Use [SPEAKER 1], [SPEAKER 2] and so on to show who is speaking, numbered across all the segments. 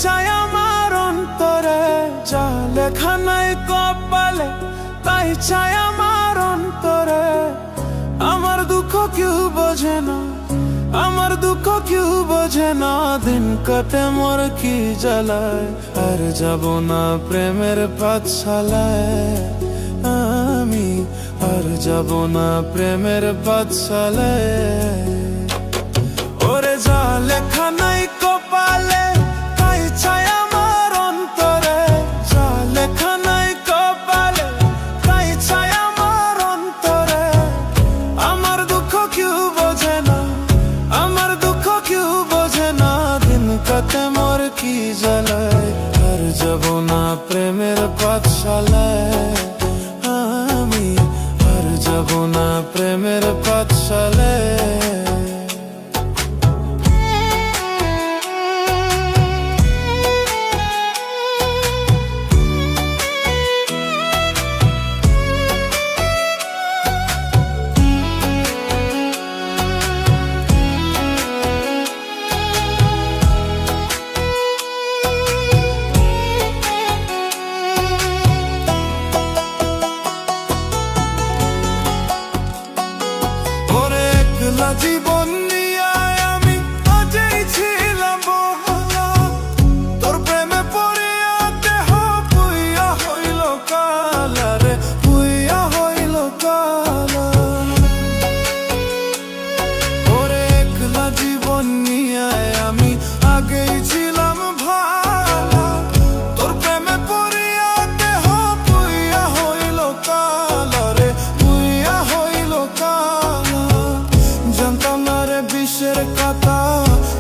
[SPEAKER 1] চাই আমার অন্তরে, যা লেখা নাই কপালে তাই চাই আমার অন্তরে। আমার দুঃখ কেউ বোঝে না, আমার দুঃখ কেউ বোঝে না, দিন কাটে মোর কি জ্বালায়। আর যাব না প্রেমের পাঠশালায় আমি, আর যাব না প্রেমের পাঠশালায়। ওরে যা লেখা নাই কপালে তাই চাই আমার অন্তরে, যা লেখা নাই কপালে তাই চাই আমার অন্তরে। আমার দুঃখ কেউ বোঝে না, আমার দুঃখ কেউ বোঝে না, দিন কাটে মোর কি জ্বালায়। আর যাব না প্রেমের পাঠশালায় আমি, আর যাব না প্রেমের পাঠশালায়। জীবন নিয়ে আমি আজই ছিলাম বহলা, তোর প্রেমে পড়িয়া দেহ পুইয়া হইল কালা রে, পুইয়া হইল কালা। ওরে একলা জীবন নিয়ে আমি আগেই ছিলাম ভালা, তোর প্রেমে পড়িয়া দেহ পুইয়া হইল কালা রে, পুইয়া হইল কালা। জানতাম না রে বিষের কথা,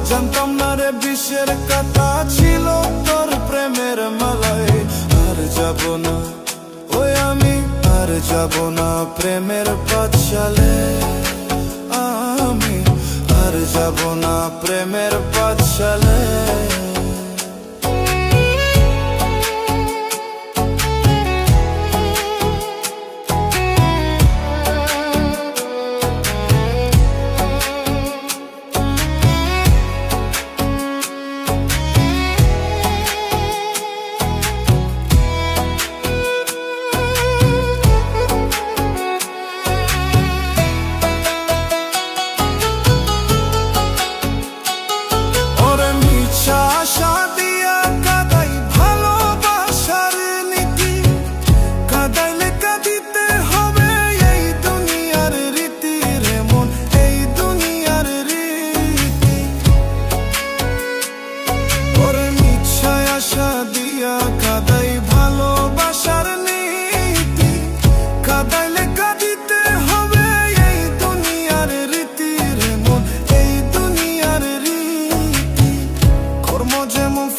[SPEAKER 1] জানতাম না রে বিষের কথা ছিল তোর প্রেমের মালায়। আর যাব না ওই আমি, আর যাব না প্রেমের পাঠশালায় আমি, আর যাব না প্রেমের পাঠশালায়।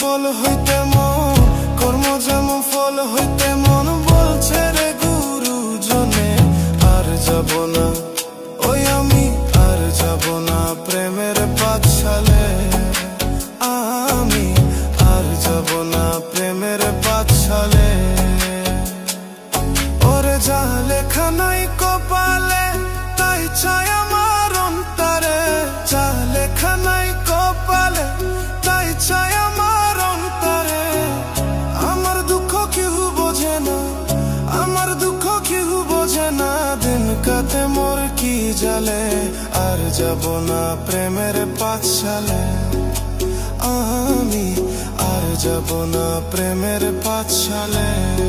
[SPEAKER 1] ফল হইতে মন, কর্ম যেমন ফল হইতে মন, বলছে রে গুরুজনে। আর যাব না ওই আমি, আর যাব না প্রেমের পাঠশালায় আমি, আর যাব না প্রেমের পাঠশালায়। ওরে যা লেখা নাই কপালে তাই চাই আমার অন্তরে, যা লেখা নাই কপালে তাই চাই আমার অন্তরে। আমার দুঃখ কেউ বোঝে না, আমার দুঃখ কেউ বোঝে না, দিন কাটে মোর কি জ্বালে। আর যাব না প্রেমের পাঠশালায় আমি, আর যাব না প্রেমের পাঠশালায়।